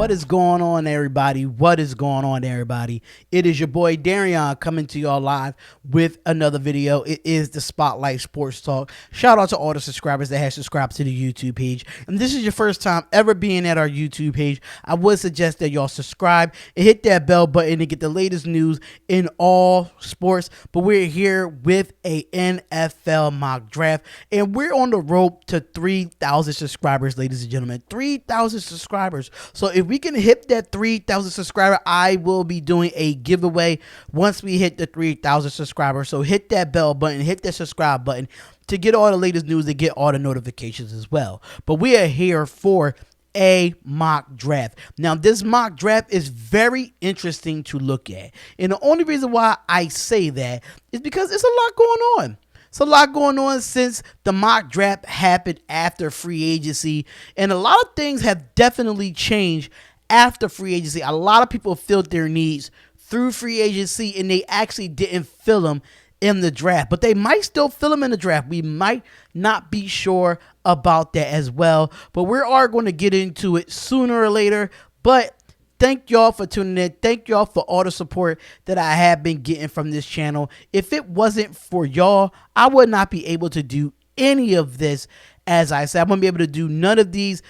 What is going on, everybody? What is going on, everybody? It is your boy Darion coming to y'all live with another video. It is the Spotlight Sports Talk. Shout out to all the subscribers that have subscribed to the YouTube page. And this is your first time ever being at our YouTube page. I would suggest that y'all subscribe and hit that bell button to get the latest news in all sports. But we're here with a NFL mock draft, and we're on the road to 3,000 subscribers, ladies and gentlemen. 3,000 subscribers. So if we can hit that 3,000 subscriber, I will be doing a giveaway once we hit the 3,000 subscribers. So hit that bell button, hit that subscribe button to get all the latest news, to get all the notifications as well. But we are here for a mock draft. Now, this mock draft is very interesting to look at. And the only reason why I say that is because it's a lot going on. It's a lot going on since the mock draft happened after free agency, and a lot of things have definitely changed after free agency. A lot of people filled their needs through free agency, and they actually didn't fill them in the draft, but they might still fill them in the draft. We might not be sure about that as well, but we are going to get into it sooner or later. But thank y'all for tuning in. Thank y'all for all the support that I have been getting from this channel. If it wasn't for y'all, I would not be able to do any of this. As I said, I wouldn't be able to do none of these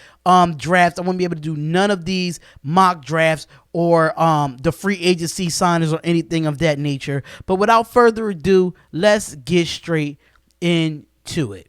drafts. I wouldn't be able to do none of these mock drafts or the free agency signings or anything of that nature. But without further ado, let's get straight into it.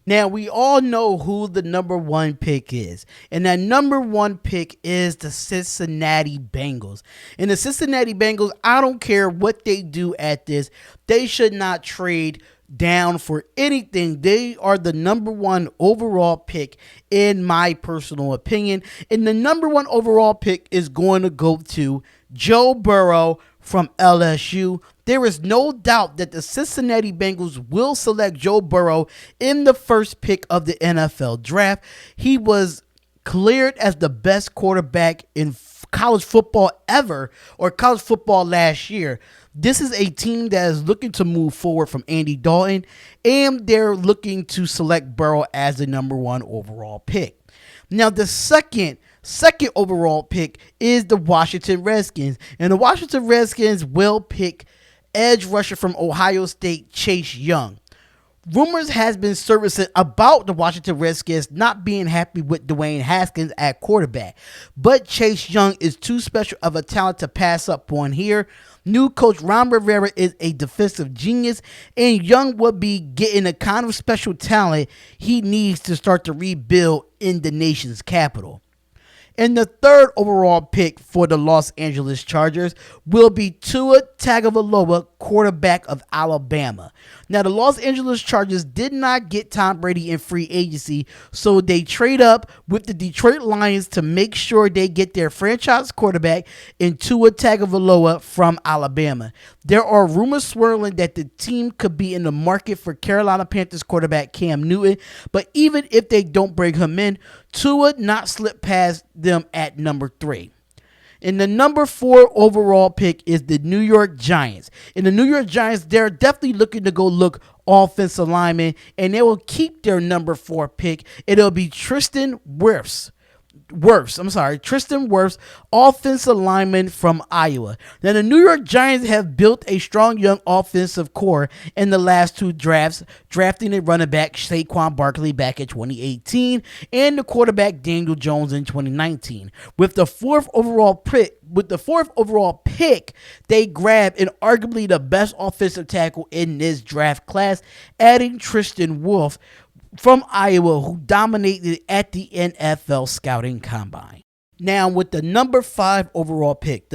Now, we all know who the number one pick is, and that number one pick is the Cincinnati Bengals. And the Cincinnati Bengals, I don't care what they do at this, they should not trade down for anything. They are the number one overall pick in my personal opinion, and the number one overall pick is going to go to Joe Burrow from LSU. There is no doubt that the Cincinnati Bengals will select Joe Burrow in the first pick of the NFL draft. He was cleared as the best quarterback in college football ever, or college football last year. This is a team that is looking to move forward from Andy Dalton, and they're looking to select Burrow as the number one overall pick. Now, the second overall pick is the Washington Redskins, and the Washington Redskins will pick edge rusher from Ohio State, Chase Young. Rumors has been surfacing about the Washington Redskins not being happy with Dwayne Haskins at quarterback, but Chase Young is too special of a talent to pass up on here. New coach Ron Rivera is a defensive genius, and Young will be getting the kind of special talent he needs to start to rebuild in the nation's capital. And the third overall pick for the Los Angeles Chargers will be Tua Tagovailoa, quarterback of Alabama. Now, the Los Angeles Chargers did not get Tom Brady in free agency, so they trade up with the Detroit Lions to make sure they get their franchise quarterback in Tua Tagovailoa from Alabama. There are rumors swirling that the team could be in the market for Carolina Panthers quarterback Cam Newton, but even if they don't bring him in, Tua not slip past them at number 3. And the number 4 overall pick is the New York Giants. And the New York Giants, they're definitely looking to go look offensive lineman, and they will keep their number 4 pick. It'll be Tristan Wirfs, offensive lineman from Iowa. Now, the New York Giants have built a strong young offensive core in the last 2 drafts, drafting a running back Saquon Barkley back in 2018 and the quarterback Daniel Jones in 2019. With the fourth overall pick, they grabbed and arguably the best offensive tackle in this draft class, adding Tristan Wirfs from Iowa, who dominated at the NFL scouting combine. Now, with the number 5 overall pick,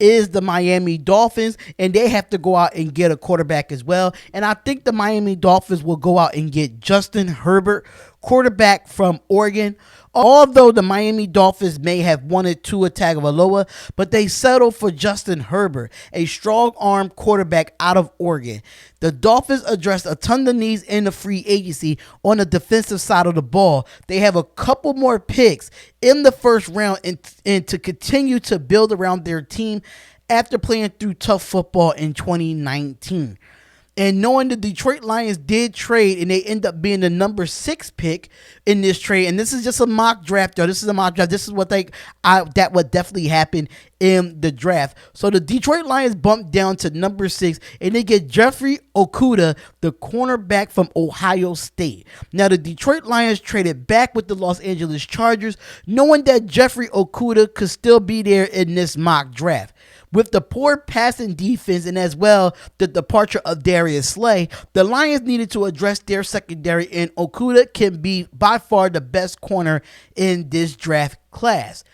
is the Miami Dolphins, and they have to go out and get a quarterback as well. And I think the Miami Dolphins will go out and get Justin Herbert, quarterback from Oregon. Although the Miami Dolphins may have wanted Tua Tagovailoa, but they settled for Justin Herbert, a strong-arm quarterback out of Oregon. The Dolphins addressed a ton of needs in the free agency on the defensive side of the ball. They have a couple more picks in the first round and to continue to build around their team after playing through tough football in 2019. And knowing the Detroit Lions did trade and they end up being the number 6 pick in this trade, and this is just a mock draft, though. This is a mock draft. This is what that would definitely happen in the draft. So the Detroit Lions bumped down to number 6, and they get Jeffrey Okudah, the cornerback from Ohio State. Now the Detroit Lions traded back with the Los Angeles Chargers, knowing that Jeffrey Okudah could still be there in this mock draft. With the poor passing defense and as well the departure of Darius Slay, the Lions needed to address their secondary, and Okudah can be by far the best corner in this draft class.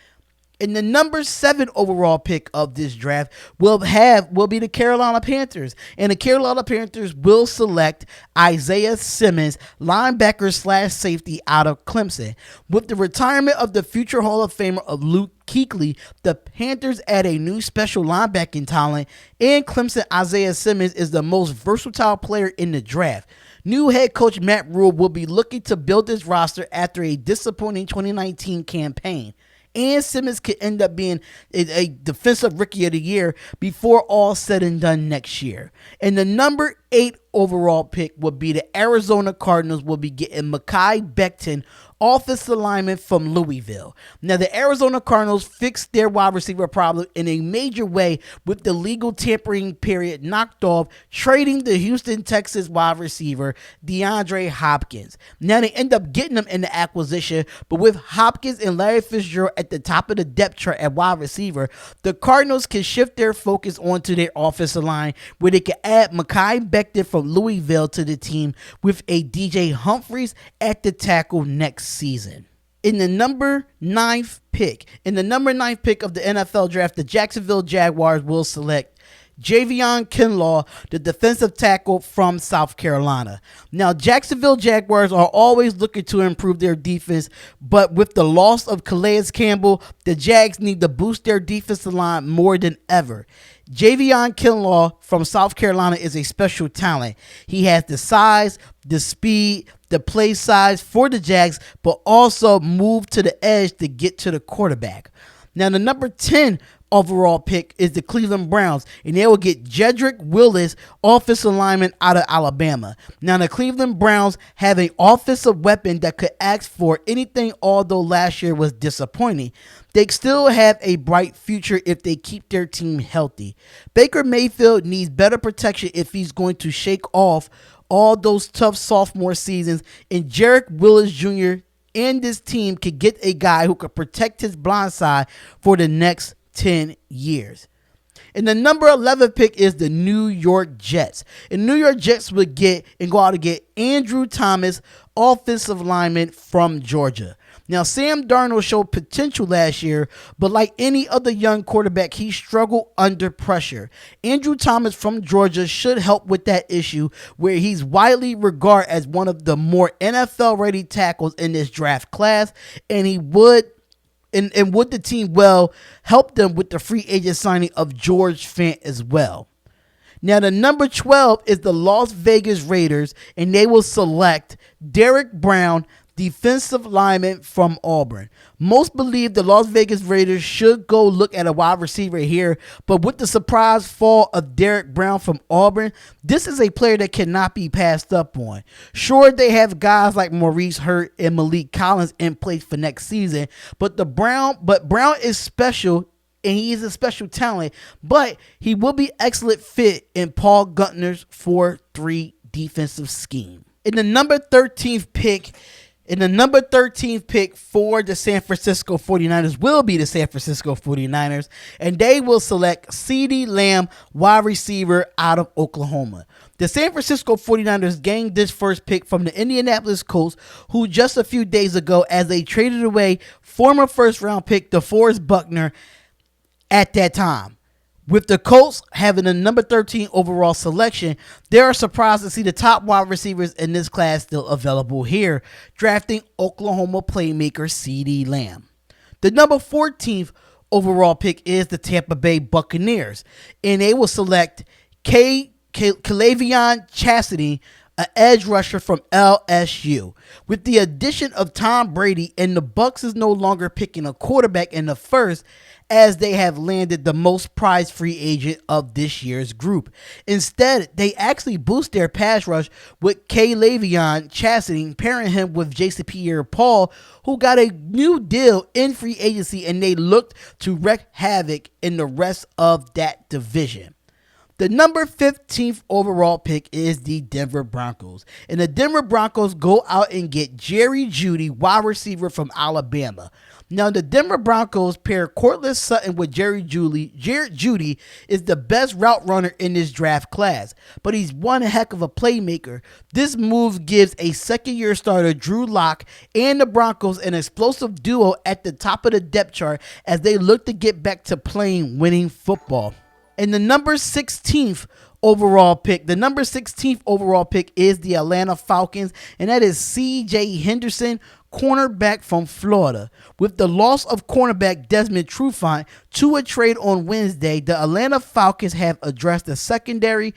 And the number 7 overall pick of this draft will be the Carolina Panthers. And the Carolina Panthers will select Isaiah Simmons, linebacker / safety out of Clemson. With the retirement of the future Hall of Famer of Luke Kuechly, the Panthers add a new special linebacking talent, and Clemson Isaiah Simmons is the most versatile player in the draft. New head coach Matt Rule will be looking to build his roster after a disappointing 2019 campaign. And Simmons could end up being a defensive rookie of the year before all said and done next year. And the number 8 overall pick would be the Arizona Cardinals will be getting Mekhi Becton, offensive lineman from Louisville. Now, the Arizona Cardinals fixed their wide receiver problem in a major way with the legal tampering period knocked off, trading the Houston Texans wide receiver DeAndre Hopkins. Now, they end up getting him in the acquisition, but with Hopkins and Larry Fitzgerald at the top of the depth chart at wide receiver, the Cardinals can shift their focus onto their offensive line, where they can add Mekhi Becton from Louisville to the team with a DJ Humphries at the tackle next season. In the number 9th pick of the NFL draft, the Jacksonville Jaguars will select Javion Kinlaw, the defensive tackle from South Carolina. Now, Jacksonville Jaguars are always looking to improve their defense, but with the loss of Calais Campbell, the Jags need to boost their defensive line more than ever. Javion Kinlaw from South Carolina is a special talent. He has the size, the speed, the play size for the Jags, but also move to the edge to get to the quarterback. Now, the number 10 overall pick is the Cleveland Browns, and they will get Jedrick Willis, offensive lineman out of Alabama. Now, the Cleveland Browns have an offensive weapon that could ask for anything, although last year was disappointing. They still have a bright future if they keep their team healthy. Baker Mayfield needs better protection if he's going to shake off all those tough sophomore seasons, and Jedrick Willis Jr. and this team could get a guy who could protect his blind side for the next 10 years. And the number 11 pick is the New York Jets. And New York Jets would go out to get Andrew Thomas, offensive lineman from Georgia. Now, Sam Darnold showed potential last year, but like any other young quarterback, he struggled under pressure. Andrew Thomas from Georgia should help with that issue, where he's widely regarded as one of the more NFL-ready tackles in this draft class, and he would the team well help them with the free agent signing of George Fant as well. Now, the number 12 is the Las Vegas Raiders, and they will select Derek Brown, defensive lineman from Auburn. Most believe the Las Vegas Raiders should go look at a wide receiver here, but with the surprise fall of Derek Brown from Auburn, this is a player that cannot be passed up on. Sure, they have guys like Maurice Hurt and Malik Collins in place for next season, but Brown is special, and he is a special talent, but he will be excellent fit in Paul Guntner's 4-3 defensive scheme. In the number 13th pick for the San Francisco 49ers will be the San Francisco 49ers, and they will select CeeDee Lamb, wide receiver out of Oklahoma. The San Francisco 49ers gained this first pick from the Indianapolis Colts, who just a few days ago, as they traded away former first-round pick DeForest Buckner at that time. With the Colts having the number 13 overall selection, they are surprised to see the top wide receivers in this class still available here, drafting Oklahoma playmaker CeeDee Lamb. The number 14th overall pick is the Tampa Bay Buccaneers, and they will select Kalavion Chastity, an edge rusher from LSU. With the addition of Tom Brady, and the Bucs is no longer picking a quarterback in the first, as they have landed the most prized free agent of this year's group. Instead, they actually boost their pass rush with K'Lavon Chaisson, pairing him with Jason Pierre-Paul, who got a new deal in free agency, and they looked to wreak havoc in the rest of that division. The number 15th overall pick is the Denver Broncos. And the Denver Broncos go out and get Jerry Jeudy, wide receiver from Alabama. Now, the Denver Broncos pair Courtland Sutton with Jerry Jeudy. Jeudy is the best route runner in this draft class, but he's one heck of a playmaker. This move gives a second-year starter, Drew Lock, and the Broncos an explosive duo at the top of the depth chart as they look to get back to playing winning football. And the number 16th overall pick is the Atlanta Falcons, and that is C.J. Henderson, cornerback from Florida. With the loss of cornerback Desmond Trufant to a trade on Wednesday, the Atlanta Falcons have addressed the secondary,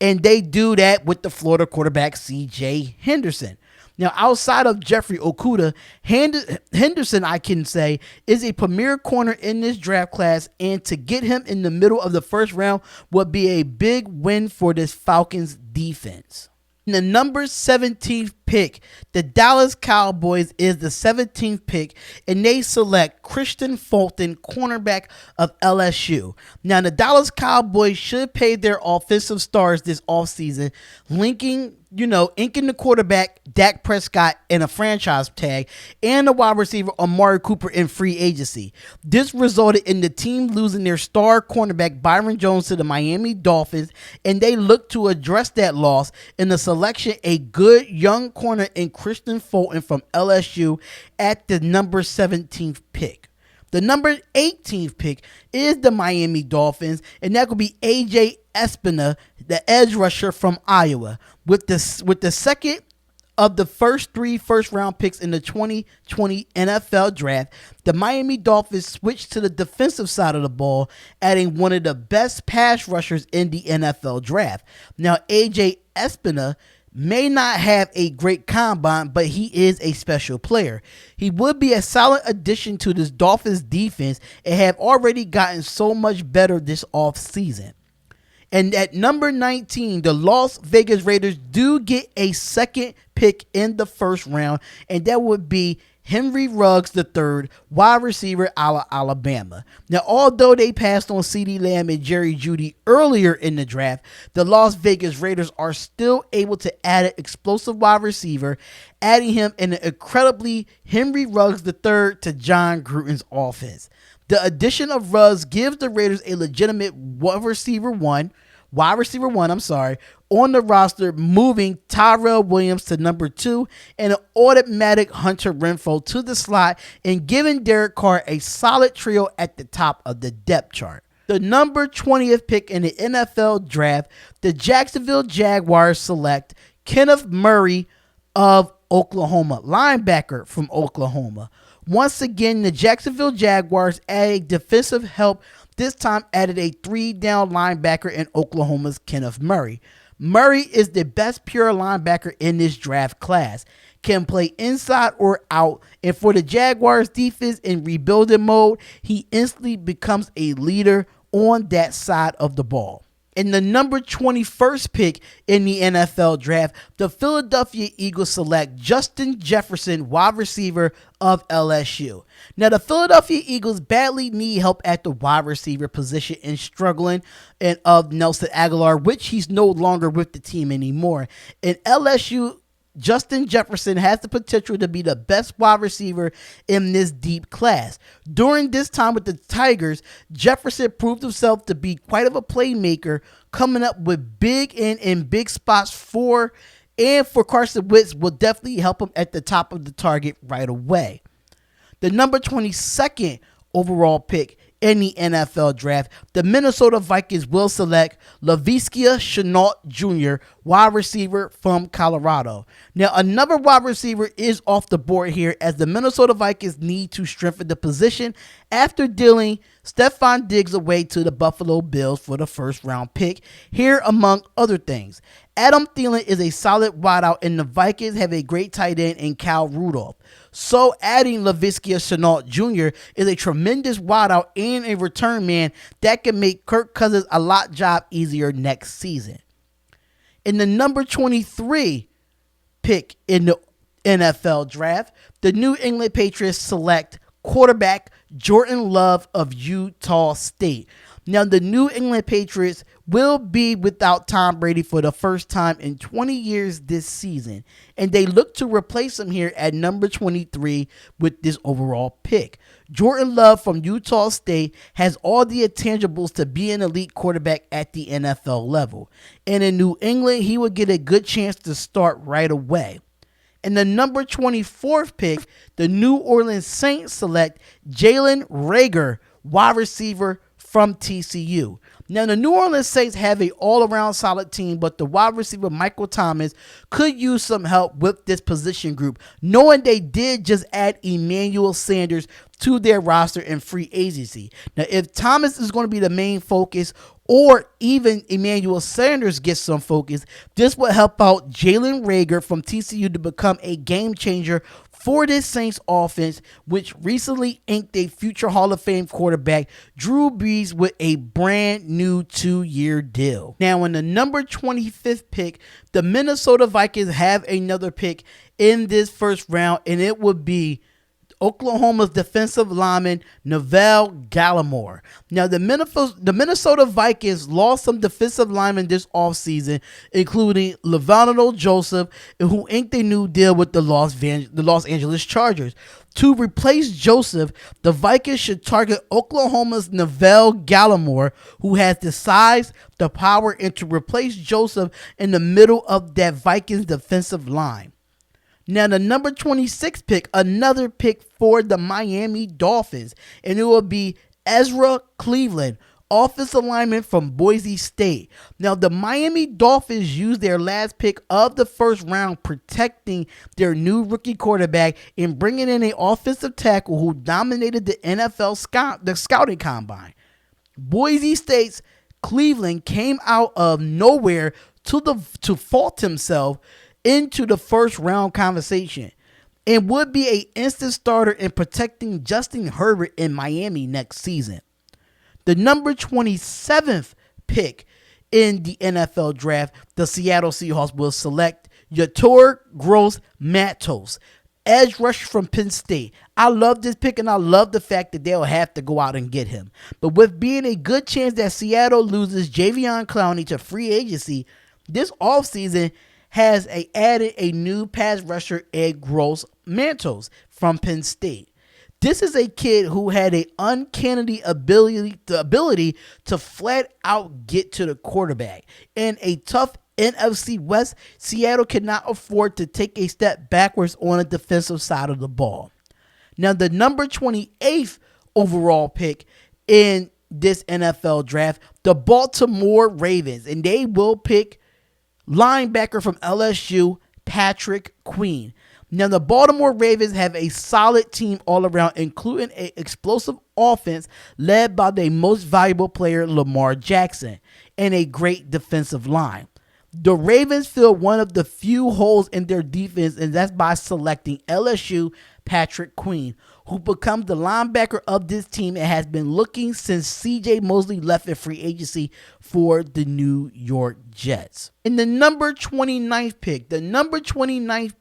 and they do that with the Florida quarterback C.J. Henderson. Now, outside of Jeffrey Okudah, Henderson, I can say, is a premier corner in this draft class, and to get him in the middle of the first round would be a big win for this Falcons defense. The number 17th pick, the Dallas Cowboys, is the 17th pick, and they select Christian Fulton, cornerback of LSU. Now, the Dallas Cowboys should pay their offensive stars this offseason, inking the quarterback Dak Prescott in a franchise tag and the wide receiver Amari Cooper in free agency. This resulted in the team losing their star cornerback Byron Jones to the Miami Dolphins, and they look to address that loss in the selection a good young corner in Christian Fulton from LSU at the number 17th pick. The number 18th pick is the Miami Dolphins, and that could be A.J. Espina, the edge rusher from Iowa. With the second of the first three first-round picks in the 2020 NFL Draft, the Miami Dolphins switched to the defensive side of the ball, adding one of the best pass rushers in the NFL Draft. Now, A.J. Espina may not have a great combine, but he is a special player. He would be a solid addition to this Dolphins defense and have already gotten so much better this offseason. And at number 19, the Las Vegas Raiders do get a second pick in the first round, and that would be Henry Ruggs III, wide receiver out of Alabama. Now, although they passed on CeeDee Lamb and Jerry Jeudy earlier in the draft, the Las Vegas Raiders are still able to add an explosive wide receiver, adding him in an incredibly Henry Ruggs III to John Gruden's offense. The addition of Ruggs gives the Raiders a legitimate wide receiver one on the roster, moving Tyrell Williams to number 2 and an automatic Hunter Renfrow to the slot, and giving Derek Carr a solid trio at the top of the depth chart. The number 20th pick in the NFL Draft, the Jacksonville Jaguars select Kenneth Murray of Oklahoma, linebacker from Oklahoma. Once again, the Jacksonville Jaguars added defensive help, this time added a 3-down linebacker in Oklahoma's Kenneth Murray. Murray is the best pure linebacker in this draft class, can play inside or out, and for the Jaguars defense in rebuilding mode, he instantly becomes a leader on that side of the ball. In the number 21st pick in the NFL Draft, the Philadelphia Eagles select Justin Jefferson, wide receiver of LSU. Now, the Philadelphia Eagles badly need help at the wide receiver position and struggling of Nelson Aguilar, which he's no longer with the team anymore. In LSU, Justin Jefferson has the potential to be the best wide receiver in this deep class. During this time with the Tigers, Jefferson proved himself to be quite of a playmaker, coming up with big in big spots for Carson Wentz will definitely help him at the top of the target right away. The number 22nd overall pick in the NFL Draft, the Minnesota Vikings will select Laviska Shenault Jr., wide receiver from Colorado. Now, another wide receiver is off the board here, as the Minnesota Vikings need to strengthen the position after dealing Stephon Diggs away to the Buffalo Bills for the first round pick. Here, among other things, Adam Thielen is a solid wideout, and the Vikings have a great tight end in Kyle Rudolph. So adding Laviska Shenault Jr. is a tremendous wideout and a return man that can make Kirk Cousins a lot job easier next season. In the number 23 pick in the NFL draft, the New England Patriots select quarterback Jordan Love of Utah State. Now, the New England Patriots will be without Tom Brady for the first time in 20 years this season, and they look to replace him here at number 23 with this overall pick. Jordan Love from Utah State has all the intangibles to be an elite quarterback at the NFL level, and in New England, he would get a good chance to start right away. In the number 24th pick, the New Orleans Saints select Jalen Reagor, wide receiver from TCU. Now, the New Orleans Saints have an all-around solid team, but the wide receiver Michael Thomas could use some help with this position group, knowing they did just add Emmanuel Sanders to their roster in free agency. Now, if Thomas is going to be the main focus, or even Emmanuel Sanders gets some focus, this will help out Jalen Reagor from TCU to become a game changer for this Saints offense, which recently inked a future Hall of Fame quarterback, Drew Brees, with a brand new 2-year deal. Now, in the number 25th pick, the Minnesota Vikings have another pick in this first round, and it would be Oklahoma's defensive lineman Neville Gallimore. Now, the Minnesota Vikings lost some defensive linemen this offseason, including Levanto Joseph, who inked a new deal with the Los Angeles Chargers. To replace Joseph, the Vikings should target Oklahoma's Neville Gallimore, who has the size, the power, and to replace Joseph in the middle of that Vikings defensive line. Now, the number 26 pick, another pick for the Miami Dolphins, and it will be Ezra Cleveland, offensive lineman from Boise State. Now, the Miami Dolphins used their last pick of the first round, protecting their new rookie quarterback and bringing in an offensive tackle who dominated the NFL scouting combine. Boise State's Cleveland came out of nowhere to fault himself into the first round conversation and would be an instant starter in protecting Justin Herbert in Miami next season. The number 27th pick in the NFL draft, the Seattle Seahawks will select Yetur Gross-Matos, edge rusher from Penn State. I love this pick, and I love the fact that they'll have to go out and get him. But with being a good chance that Seattle loses Jadeveon Clowney to free agency this offseason, has added a new pass rusher, Ed Gross-Matos from Penn State. This is a kid who had an uncanny ability to flat out get to the quarterback. In a tough NFC West, Seattle cannot afford to take a step backwards on the defensive side of the ball. Now, the number 28th overall pick in this NFL draft, the Baltimore Ravens, and they will pick linebacker from LSU, Patrick Queen. Now, the Baltimore Ravens have a solid team all around, including an explosive offense led by their most valuable player, Lamar Jackson, and a great defensive line. The Ravens fill one of the few holes in their defense, and that's by selecting LSU Patrick Queen, who becomes the linebacker of this team and has been looking since C.J. Mosley left in free agency for the New York Jets. In the number 29th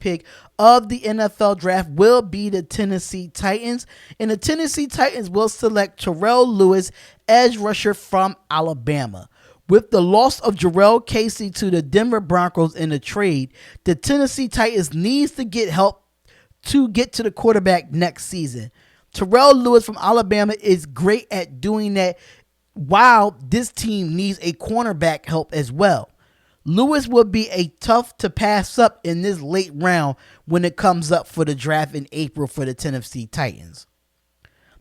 pick of the NFL draft will be the Tennessee Titans, and the Tennessee Titans will select Terrell Lewis, edge rusher from Alabama. With the loss of Jarrell Casey to the Denver Broncos in a trade, the Tennessee Titans needs to get help to get to the quarterback next season. Terrell Lewis from Alabama is great at doing that, while this team needs a cornerback help as well. Lewis will be a tough to pass up in this late round when it comes up for the draft in April for the Tennessee Titans.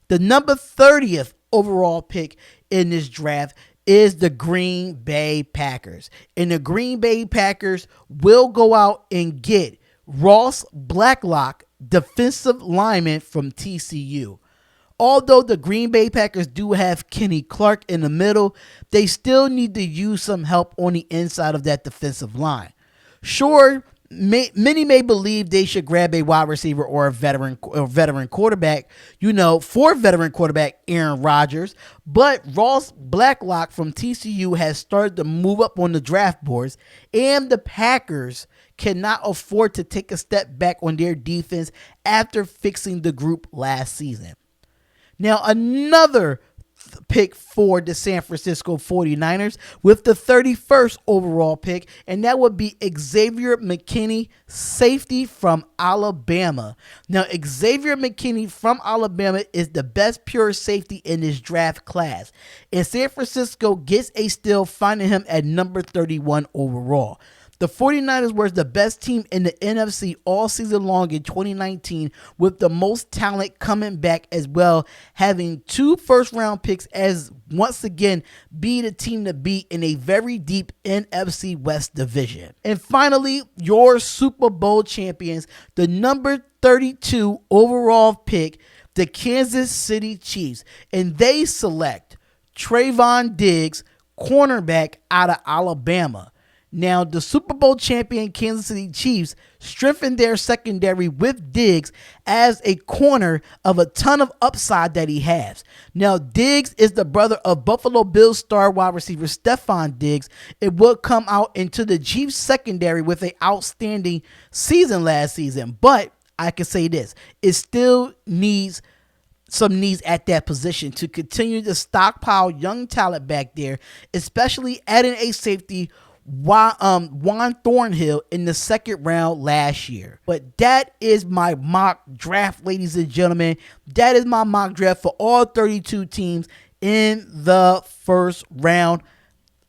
The number 30th overall pick in this draft is the Green Bay Packers. And the Green Bay Packers will go out and get Ross Blacklock, defensive lineman from TCU. Although the Green Bay Packers do have Kenny Clark in the middle, they still need to use some help on the inside of that defensive line. Sure, many may believe they should grab a wide receiver or a veteran quarterback, for veteran quarterback Aaron Rodgers, but Ross Blacklock from TCU has started to move up on the draft boards, and the Packers cannot afford to take a step back on their defense after fixing the group last season. Now, another pick for the San Francisco 49ers with the 31st overall pick, and that would be Xavier McKinney, safety from Alabama. Now, Xavier McKinney from Alabama is the best pure safety in this draft class, and San Francisco gets a steal finding him at number 31 overall. The 49ers were the best team in the NFC all season long in 2019, with the most talent coming back as well, having 2 first-round picks as once again be the team to beat in a very deep NFC West division. And finally, your Super Bowl champions, the number 32 overall pick, the Kansas City Chiefs, and they select Trayvon Diggs, cornerback out of Alabama. Now, the Super Bowl champion Kansas City Chiefs strengthened their secondary with Diggs as a corner of a ton of upside that he has. Now, Diggs is the brother of Buffalo Bills star wide receiver Stephon Diggs. It would come out into the Chiefs secondary with an outstanding season last season, but I can say this, it still needs some needs at that position to continue to stockpile young talent back there, especially adding a safety, Juan Thornhill, in the second round last year. But that is my mock draft, ladies and gentlemen. That is my mock draft for all 32 teams in the first round.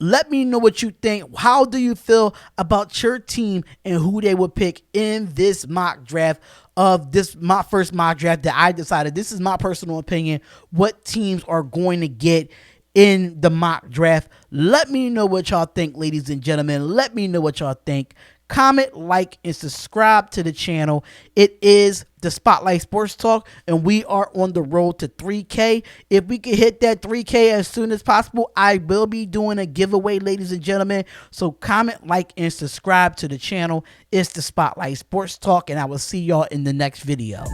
Let me know what you think. How do you feel about your team and who they would pick in this mock draft my first mock draft that I decided? This is my personal opinion. What teams are going to get in the mock draft? Let me know what y'all think, ladies and gentlemen. Let me know what y'all think. Comment, like, and subscribe to the channel. It is the Spotlight Sports Talk, and we are on the road to 3K. If we can hit that 3K as soon as possible, I will be doing a giveaway, ladies and gentlemen. So comment, like, and subscribe to the channel. It's the Spotlight Sports Talk, and I will see y'all in the next video.